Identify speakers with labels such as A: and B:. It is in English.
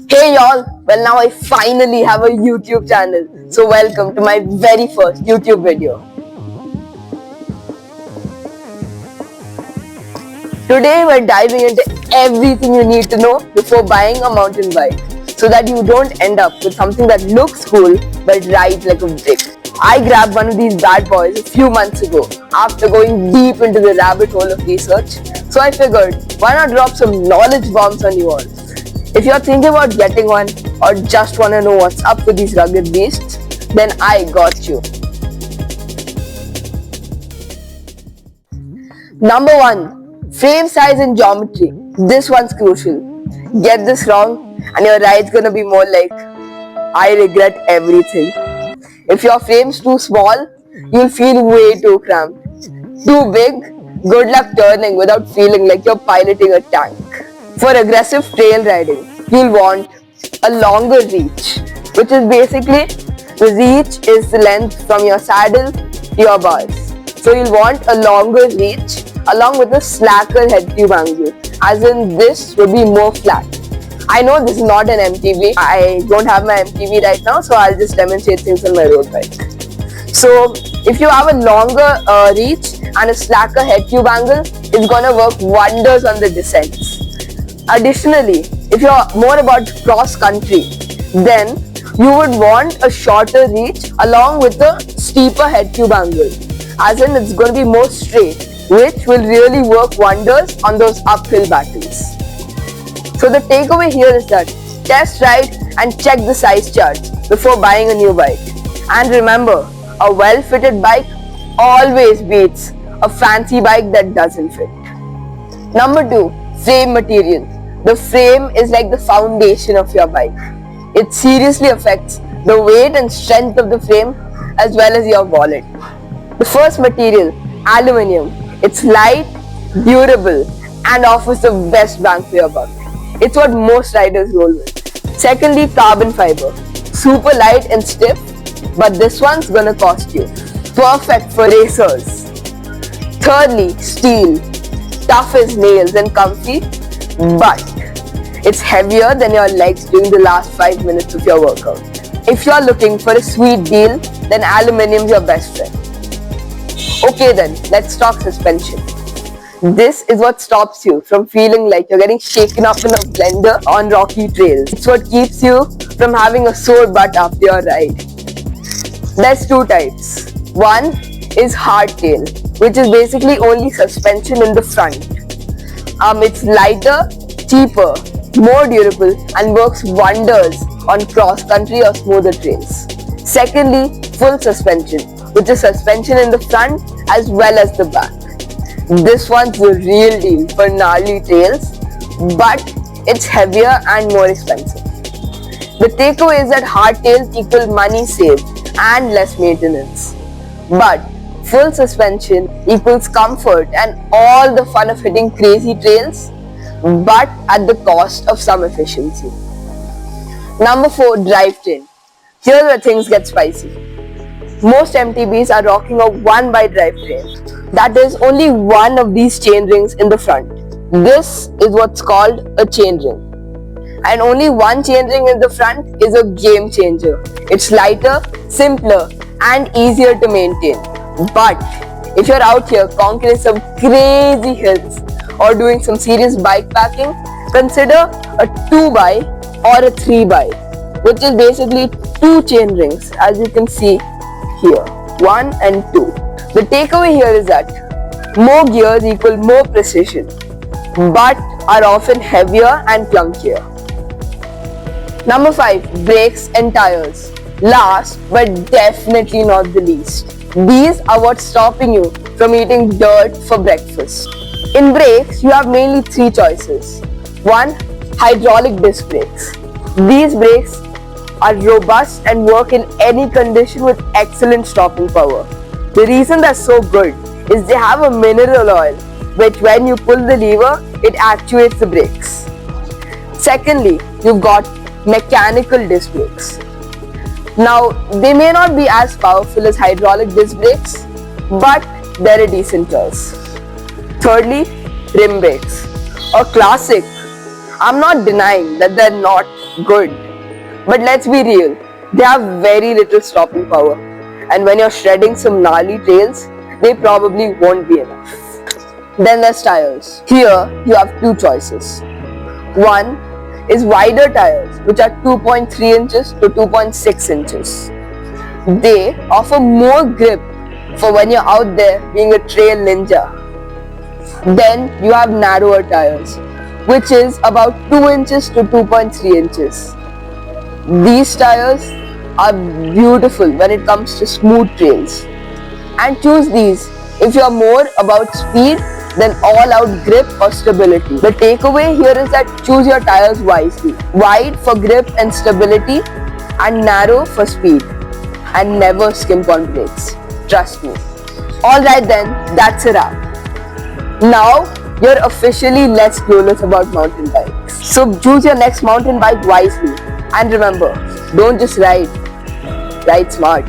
A: Hey y'all, well now I finally have a YouTube channel. So welcome to my very first YouTube video. Today we're diving into everything you need to know before buying a mountain bike so that you don't end up with something that looks cool but rides like a brick. I grabbed one of these bad boys a few months ago after going deep into the rabbit hole of research. So I figured, why not drop some knowledge bombs on you all? If you're thinking about getting one or just want to know what's up with these rugged beasts, then I got you. Number 1. Frame size and geometry. This one's crucial. Get this wrong and your ride's gonna be more like, I regret everything. If your frame's too small, you'll feel way too cramped. Too big, good luck turning without feeling like you're piloting a tank. For aggressive trail riding, you'll want a longer reach, which is basically the reach is the length from your saddle to your bars. So you'll want a longer reach along with a slacker head tube angle, as in this would be more flat. I know this is not an MTB. I don't have my MTB right now, so I'll just demonstrate things on my road bike. So if you have a longer reach and a slacker head tube angle, it's gonna work wonders on the descents. Additionally, if you're more about cross country, then you would want a shorter reach along with a steeper head tube angle, as in it's going to be more straight, which will really work wonders on those uphill battles. So the takeaway here is that test ride and check the size chart before buying a new bike. And remember, a well-fitted bike always beats a fancy bike that doesn't fit. Number 2, frame material. The frame is like the foundation of your bike. It seriously affects the weight and strength of the frame as well as your wallet. The first material, aluminium. It's light, durable, and offers the best bang for your buck. It's what most riders roll with. Secondly, carbon fiber. Super light and stiff, but this one's gonna cost you. Perfect for racers. Thirdly, steel. Tough as nails and comfy, but it's heavier than your legs during the last 5 minutes of your workout. If you're looking for a sweet deal, then aluminium's your best friend. Okay then, let's talk suspension. This is what stops you from feeling like you're getting shaken up in a blender on rocky trails. It's what keeps you from having a sore butt after your ride. There's 2 types. One is hardtail, which is basically only suspension in the front. It's lighter, cheaper, more durable, and works wonders on cross-country or smoother trails. Secondly, full suspension, which is suspension in the front as well as the back. This one's the real deal for gnarly trails, but it's heavier and more expensive. The takeaway is that hardtails equal money saved and less maintenance. But full suspension equals comfort and all the fun of hitting crazy trails, but at the cost of some efficiency. Number 4, drivetrain. Here's where things get spicy. Most MTBs are rocking a 1x drivetrain. That is only one of these chain rings in the front. This is what's called a chain ring. And only one chain ring in the front is a game changer. It's lighter, simpler, and easier to maintain. But if you're out here conquering some crazy hills or doing some serious bike packing, consider a 2x or a 3x, which is basically 2 chain rings, as you can see here, 1 and 2. The takeaway here is that more gears equal more precision, but are often heavier and clunkier. Number 5, brakes and tires. Last but definitely not the least. These are what's stopping you from eating dirt for breakfast. In brakes, you have mainly 3 choices. 1, hydraulic disc brakes. These brakes are robust and work in any condition with excellent stopping power. The reason they're so good is they have a mineral oil, which when you pull the lever, it actuates the brakes. Secondly, you've got mechanical disc brakes. Now, they may not be as powerful as hydraulic disc brakes, but they're a decent choice. Thirdly, rim brakes. A classic. I'm not denying that they're not good. But let's be real, they have very little stopping power. And when you're shredding some gnarly trails, they probably won't be enough. Then there's tires. Here, you have two choices. One is wider tires, which are 2.3 inches to 2.6 inches. They offer more grip for when you're out there being a trail ninja. Then you have narrower tires, which is about 2 inches to 2.3 inches. These tires are beautiful when it comes to smooth trails. And choose these if you're more about speed than all-out grip or stability. The takeaway here is that choose your tires wisely. Wide for grip and stability and narrow for speed. And never skimp on brakes. Trust me. Alright then, that's a wrap. Now, you're officially less clueless about mountain bikes. So choose your next mountain bike wisely. And remember, don't just ride smart.